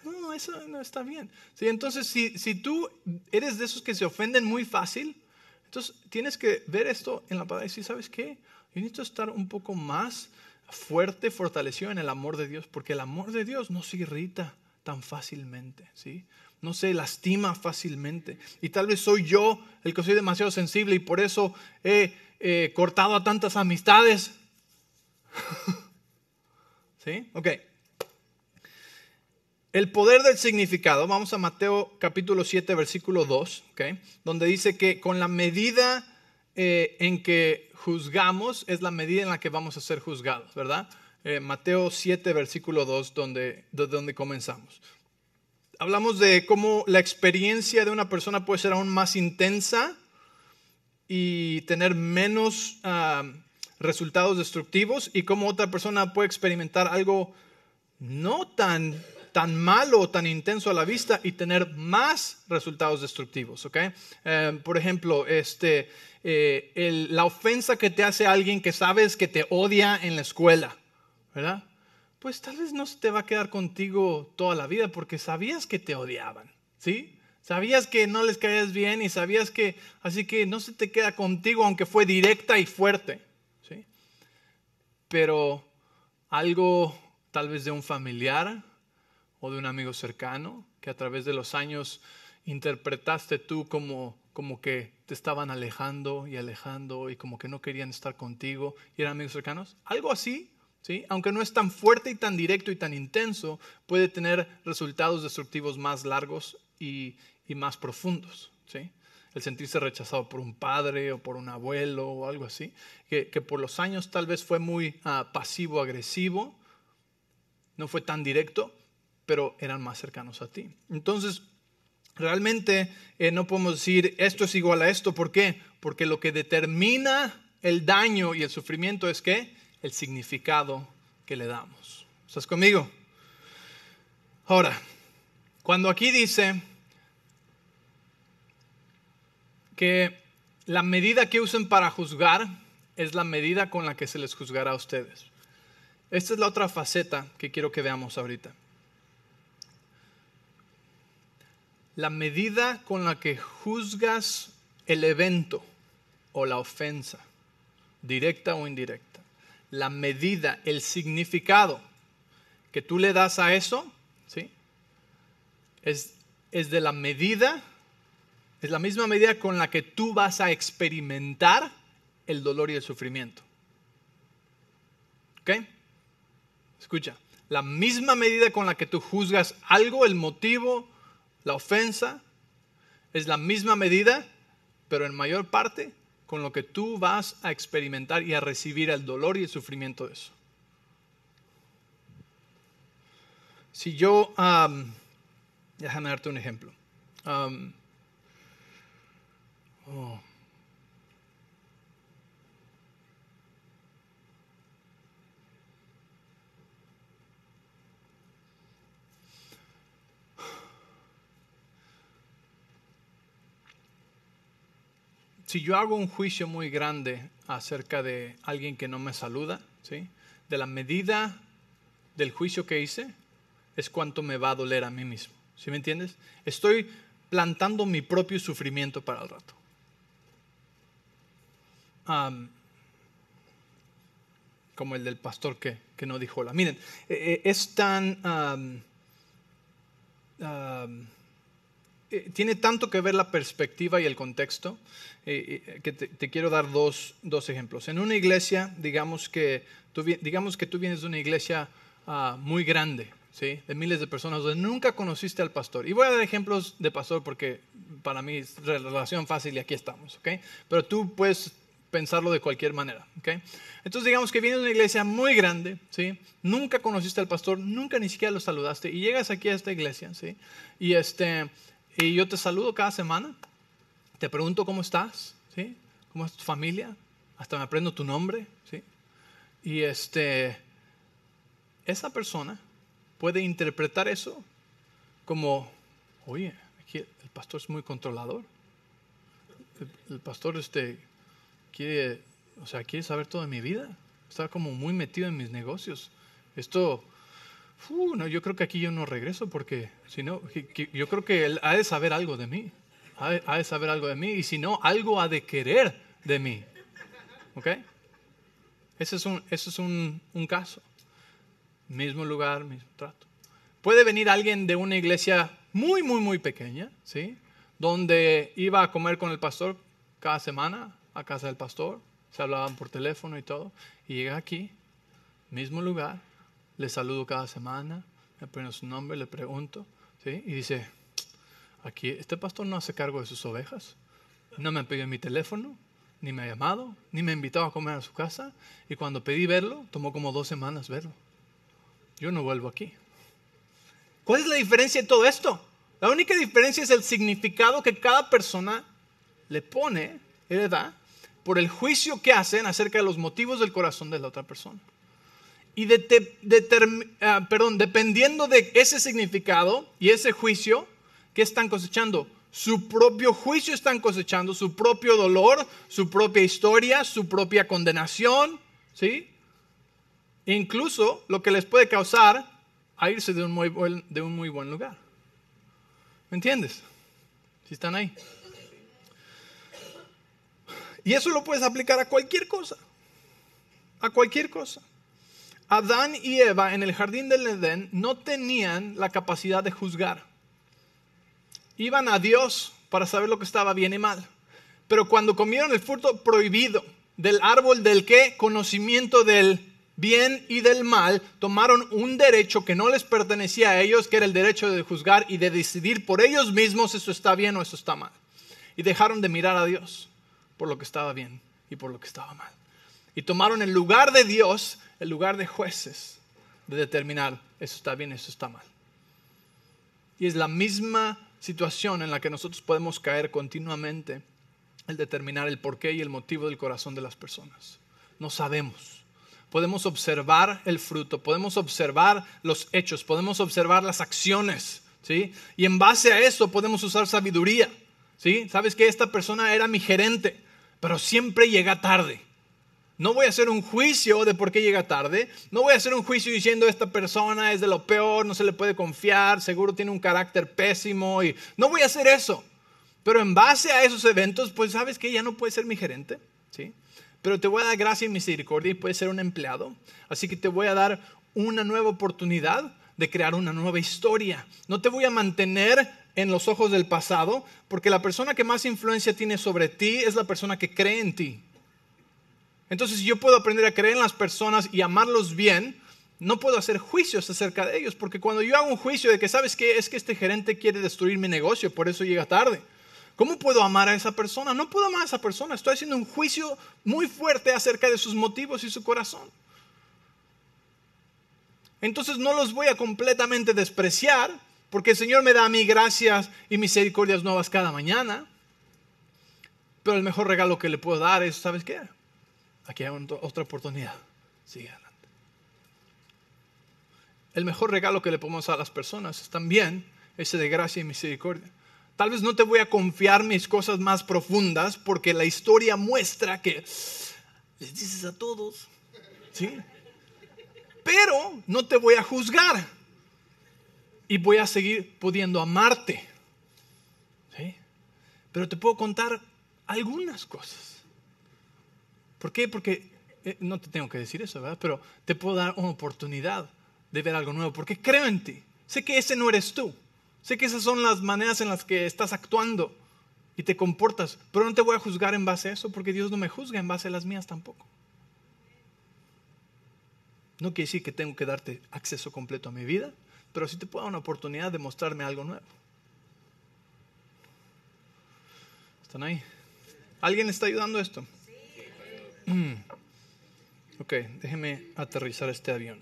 No, eso no está bien. Sí, entonces, si tú eres de esos que se ofenden muy fácil, entonces tienes que ver esto en la palabra y decir, ¿sabes qué? Yo necesito estar un poco más fuerte, fortalecido en el amor de Dios, porque el amor de Dios no se irrita tan fácilmente, ¿sí? No se lastima fácilmente. Y tal vez soy yo el que soy demasiado sensible y por eso he cortado a tantas amistades. ¿Sí? Ok. El poder del significado, vamos a Mateo capítulo 7, versículo 2, ¿okay? Donde dice que con la medida en que juzgamos es la medida en la que vamos a ser juzgados, ¿verdad? Mateo 7, versículo 2, donde comenzamos. Hablamos de cómo la experiencia de una persona puede ser aún más intensa y tener menos resultados destructivos y cómo otra persona puede experimentar algo no tan malo o tan intenso a la vista y tener más resultados destructivos, ¿ok? Por ejemplo, la ofensa que te hace alguien que sabes que te odia en la escuela, ¿verdad? Pues tal vez no se te va a quedar contigo toda la vida porque sabías que te odiaban, ¿sí? Sabías que no les caías bien y sabías que, así que no se te queda contigo aunque fue directa y fuerte, ¿sí? Pero algo tal vez de un familiar o de un amigo cercano que a través de los años interpretaste tú como que te estaban alejando y como que no querían estar contigo y eran amigos cercanos. Algo así, ¿sí? Aunque no es tan fuerte y tan directo y tan intenso, puede tener resultados destructivos más largos y más profundos, ¿sí? El sentirse rechazado por un padre o por un abuelo o algo así, que por los años tal vez fue muy pasivo-agresivo, no fue tan directo, pero eran más cercanos a ti. Entonces, realmente no podemos decir esto es igual a esto. ¿Por qué? Porque lo que determina el daño y el sufrimiento es ¿qué? El significado que le damos. ¿Estás conmigo? Ahora, cuando aquí dice que la medida que usen para juzgar es la medida con la que se les juzgará a ustedes. Esta es la otra faceta que quiero que veamos ahorita. La medida con la que juzgas el evento o la ofensa, directa o indirecta, la medida, el significado que tú le das a eso, ¿sí? Es de la medida, es la misma medida con la que tú vas a experimentar el dolor y el sufrimiento. ¿Ok? Escucha, la misma medida con la que tú juzgas algo, el motivo, la ofensa, es la misma medida, pero en mayor parte con lo que tú vas a experimentar y a recibir el dolor y el sufrimiento de eso. Si yo, déjame darte un ejemplo. Si yo hago un juicio muy grande acerca de alguien que no me saluda, ¿sí? De la medida del juicio que hice, es cuánto me va a doler a mí mismo. ¿Sí me entiendes? Estoy plantando mi propio sufrimiento para el rato. Como el del pastor que no dijo hola. Miren, es tan... tiene tanto que ver la perspectiva y el contexto que te quiero dar dos ejemplos. En una iglesia, digamos que tú vienes de una iglesia muy grande, ¿sí? De miles de personas, donde nunca conociste al pastor. Y voy a dar ejemplos de pastor porque para mí es relación fácil y aquí estamos, ¿ok? Pero tú puedes pensarlo de cualquier manera, ¿ok? Entonces digamos que vienes de una iglesia muy grande, ¿sí? Nunca conociste al pastor, nunca ni siquiera lo saludaste y llegas aquí a esta iglesia, ¿sí? Y yo te saludo cada semana, te pregunto cómo estás, ¿sí? ¿Cómo es tu familia? Hasta me aprendo tu nombre, ¿sí? Y esa persona puede interpretar eso como, oye, aquí el pastor es muy controlador. El pastor quiere saber todo de mi vida. Está como muy metido en mis negocios. No, yo creo que aquí yo no regreso porque si no, yo creo que él ha de saber algo de mí. Ha de saber algo de mí y si no, algo ha de querer de mí. ¿Ok? Ese es un caso. Mismo lugar, mismo trato. Puede venir alguien de una iglesia muy, muy, muy pequeña, ¿sí? Donde iba a comer con el pastor cada semana a casa del pastor, se hablaban por teléfono y todo, y llega aquí, mismo lugar, le saludo cada semana, me pone su nombre, le pregunto, ¿sí? Y dice, aquí este pastor no hace cargo de sus ovejas, no me ha pedido mi teléfono, ni me ha llamado, ni me ha invitado a comer a su casa, y cuando pedí verlo, tomó como 2 semanas verlo. Yo no vuelvo aquí. ¿Cuál es la diferencia de todo esto? La única diferencia es el significado que cada persona le pone, le da, por el juicio que hacen acerca de los motivos del corazón de la otra persona. Y dependiendo de ese significado y ese juicio, ¿qué están cosechando? Su propio juicio están cosechando, su propio dolor, su propia historia, su propia condenación, ¿sí? E incluso lo que les puede causar a irse de un muy buen lugar. ¿Me entiendes? Si están ahí. Y eso lo puedes aplicar a cualquier cosa. A cualquier cosa. Adán y Eva en el jardín del Edén no tenían la capacidad de juzgar. Iban a Dios para saber lo que estaba bien y mal. Pero cuando comieron el fruto prohibido del árbol del ¿qué? Conocimiento del bien y del mal, tomaron un derecho que no les pertenecía a ellos, que era el derecho de juzgar y de decidir por ellos mismos eso está bien o eso está mal. Y dejaron de mirar a Dios por lo que estaba bien y por lo que estaba mal. Y tomaron el lugar de Dios, el lugar de jueces, de determinar eso está bien, eso está mal. Y es la misma situación en la que nosotros podemos caer continuamente, el determinar el porqué y el motivo del corazón de las personas. No sabemos. Podemos observar el fruto, podemos observar los hechos, podemos observar las acciones, ¿sí? Y en base a eso podemos usar sabiduría, ¿sí? Sabes que esta persona era mi gerente, pero siempre llega tarde. No voy a hacer un juicio de por qué llega tarde. No voy a hacer un juicio diciendo esta persona es de lo peor, no se le puede confiar, seguro tiene un carácter pésimo. Y no voy a hacer eso. Pero en base a esos eventos, pues sabes que ya no puede ser mi gerente, ¿sí? Pero te voy a dar gracia y misericordia y puede ser un empleado. Así que te voy a dar una nueva oportunidad de crear una nueva historia. No te voy a mantener en los ojos del pasado, porque la persona que más influencia tiene sobre ti es la persona que cree en ti. Entonces, si yo puedo aprender a creer en las personas y amarlos bien, no puedo hacer juicios acerca de ellos, porque cuando yo hago un juicio de que, ¿sabes qué? Es que este gerente quiere destruir mi negocio, por eso llega tarde. ¿Cómo puedo amar a esa persona? No puedo amar a esa persona. Estoy haciendo un juicio muy fuerte acerca de sus motivos y su corazón. Entonces, no los voy a completamente despreciar, porque el Señor me da a mí gracias y misericordias nuevas cada mañana. Pero el mejor regalo que le puedo dar es, ¿sabes qué? Aquí hay otra oportunidad. Sigue adelante. El mejor regalo que le podemos dar a las personas es también ese de gracia y misericordia. Tal vez no te voy a confiar mis cosas más profundas porque la historia muestra que les dices a todos, ¿sí? Pero no te voy a juzgar y voy a seguir pudiendo amarte. pero te puedo contar algunas cosas. ¿Por qué? Porque no te tengo que decir eso, ¿verdad? Pero te puedo dar una oportunidad de ver algo nuevo, porque creo en ti. Sé que ese no eres tú. Sé que esas son las maneras en las que estás actuando y te comportas, pero no te voy a juzgar en base a eso, porque Dios no me juzga en base a las mías tampoco. No quiere decir que tengo que darte acceso completo a mi vida, pero sí te puedo dar una oportunidad de mostrarme algo nuevo. ¿Están ahí? ¿Alguien está ayudando a esto? Ok, déjeme aterrizar este avión.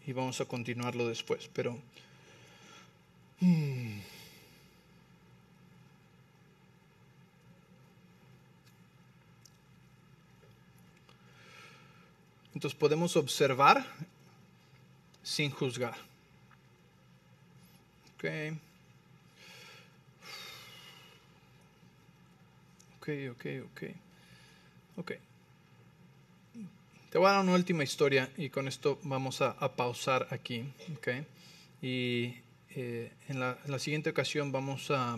Y vamos a continuarlo después, pero... Entonces podemos observar sin juzgar. Ok. Ok. Te voy a dar una última historia y con esto vamos a pausar aquí. Okay. Y en la siguiente ocasión vamos a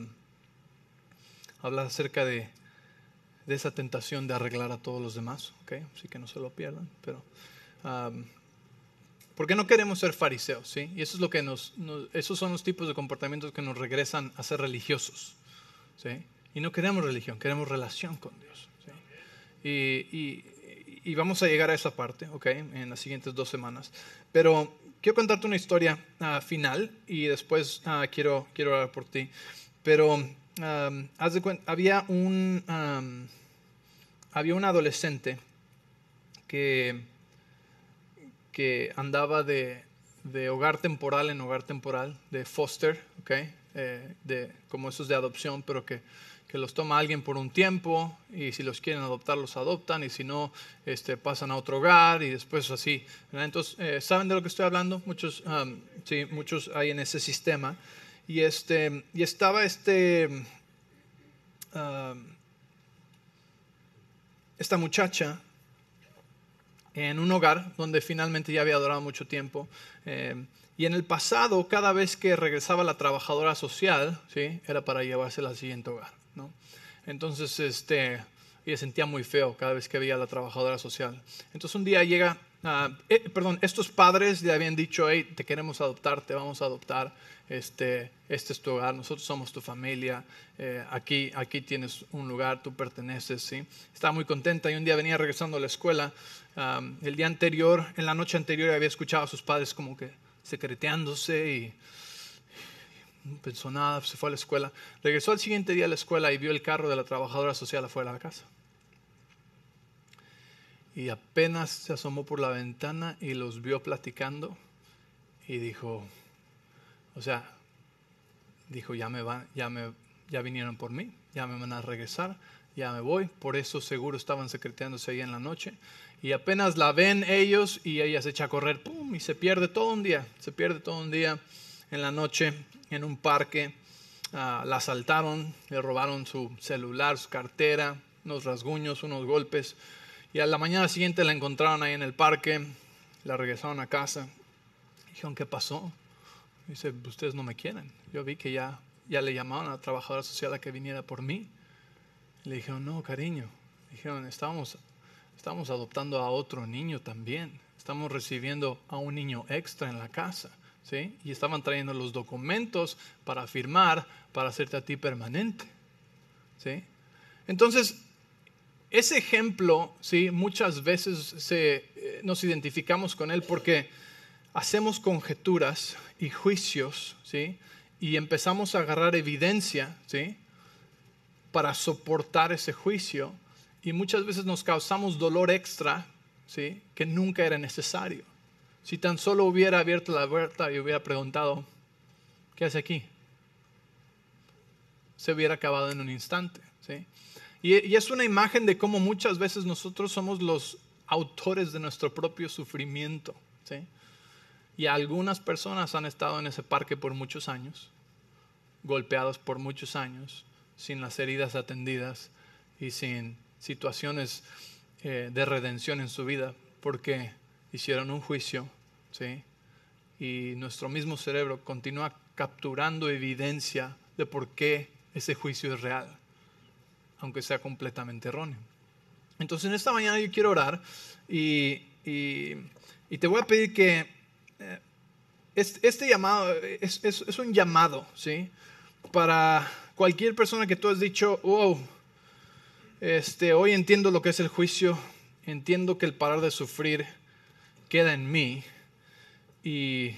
hablar acerca de esa tentación de arreglar a todos los demás. Okay. Así que no se lo pierdan. Pero, porque no queremos ser fariseos, ¿sí? Y eso es lo que esos son los tipos de comportamientos que nos regresan a ser religiosos, ¿sí? Y no queremos religión, queremos relación con Dios, ¿sí? Y vamos a llegar a esa parte, ¿ok? En las siguientes 2 semanas. Pero quiero contarte una historia final y después quiero orar por ti. Pero haz de cuenta, había un adolescente que andaba de hogar temporal en hogar temporal, de foster, ¿ok? Como esos de adopción, pero que los toma alguien por un tiempo y si los quieren adoptar, los adoptan y si no, pasan a otro hogar y después así, ¿verdad? Entonces, ¿saben de lo que estoy hablando? Muchos hay en ese sistema. Y estaba esta muchacha en un hogar donde finalmente ya había durado mucho tiempo. Y en el pasado, cada vez que regresaba la trabajadora social, ¿sí? Era para llevársela al siguiente hogar, ¿no? Entonces, ella sentía muy feo cada vez que veía a la trabajadora social. Entonces un día llega, estos padres le habían dicho, hey, te queremos adoptar, te vamos a adoptar, este es tu hogar, nosotros somos tu familia, aquí tienes un lugar, tú perteneces, ¿sí? Estaba muy contenta y un día venía regresando a la escuela. El día anterior, en la noche anterior, había escuchado a sus padres como que secreteándose y no pensó nada, se fue a la escuela. Regresó al siguiente día a la escuela y vio el carro de la trabajadora social afuera de la casa. Y apenas se asomó por la ventana y los vio platicando y dijo, ya vinieron por mí, ya me van a regresar, ya me voy. Por eso seguro estaban secreteándose ahí en la noche. Y apenas la ven ellos y ella se echa a correr, ¡pum! Y se pierde todo un día. En la noche en un parque. La asaltaron, le robaron su celular, su cartera, unos rasguños, unos golpes. Y a la mañana siguiente la encontraron ahí en el parque, la regresaron a casa. Dijeron, ¿qué pasó? Dice, ustedes no me quieren. Yo vi que ya le llamaron a la trabajadora social a que viniera por mí. Le dijeron, no, cariño. Dijeron, estamos adoptando a otro niño también. Estamos recibiendo a un niño extra en la casa, ¿sí? Y estaban trayendo los documentos para firmar, para hacerte a ti permanente, ¿sí? Entonces, ese ejemplo, ¿sí? Muchas veces nos identificamos con él porque hacemos conjeturas y juicios, ¿sí? Y empezamos a agarrar evidencia, ¿sí? Para soportar ese juicio. Y muchas veces nos causamos dolor extra, ¿sí? Que nunca era necesario. Si tan solo hubiera abierto la puerta y hubiera preguntado, ¿qué hace aquí? Se hubiera acabado en un instante, ¿sí? Y es una imagen de cómo muchas veces nosotros somos los autores de nuestro propio sufrimiento, ¿sí? Y algunas personas han estado en ese parque por muchos años, golpeados por muchos años, sin las heridas atendidas y sin situaciones de redención en su vida, porque hicieron un juicio, ¿sí? Y nuestro mismo cerebro continúa capturando evidencia de por qué ese juicio es real, aunque sea completamente erróneo. Entonces en esta mañana yo quiero orar y te voy a pedir que este llamado es un llamado, ¿sí? Para cualquier persona que tú has dicho, wow, hoy entiendo lo que es el juicio, entiendo que el parar de sufrir queda en mí y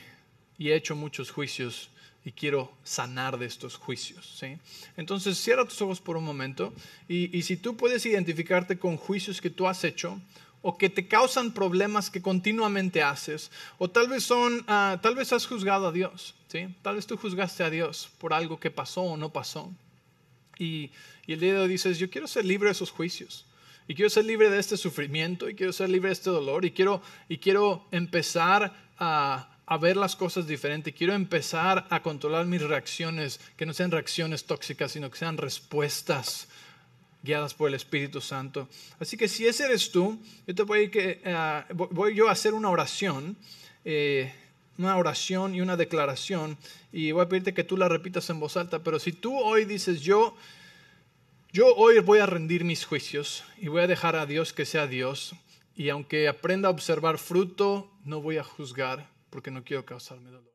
he hecho muchos juicios y quiero sanar de estos juicios, ¿sí? Entonces cierra tus ojos por un momento y si tú puedes identificarte con juicios que tú has hecho o que te causan problemas que continuamente haces, o tal vez has juzgado a Dios, ¿sí? Tal vez tú juzgaste a Dios por algo que pasó o no pasó. Y el día de hoy dices, yo quiero ser libre de esos juicios. Y quiero ser libre de este sufrimiento. Y quiero ser libre de este dolor. Y quiero empezar a ver las cosas diferente. Quiero empezar a controlar mis reacciones. Que no sean reacciones tóxicas, sino que sean respuestas guiadas por el Espíritu Santo. Así que si ese eres tú, yo te voy yo a hacer una oración. Y una declaración, y voy a pedirte que tú la repitas en voz alta. Pero si tú hoy dices, yo hoy voy a rendir mis juicios y voy a dejar a Dios que sea Dios, y aunque aprenda a observar fruto, no voy a juzgar porque no quiero causarme dolor.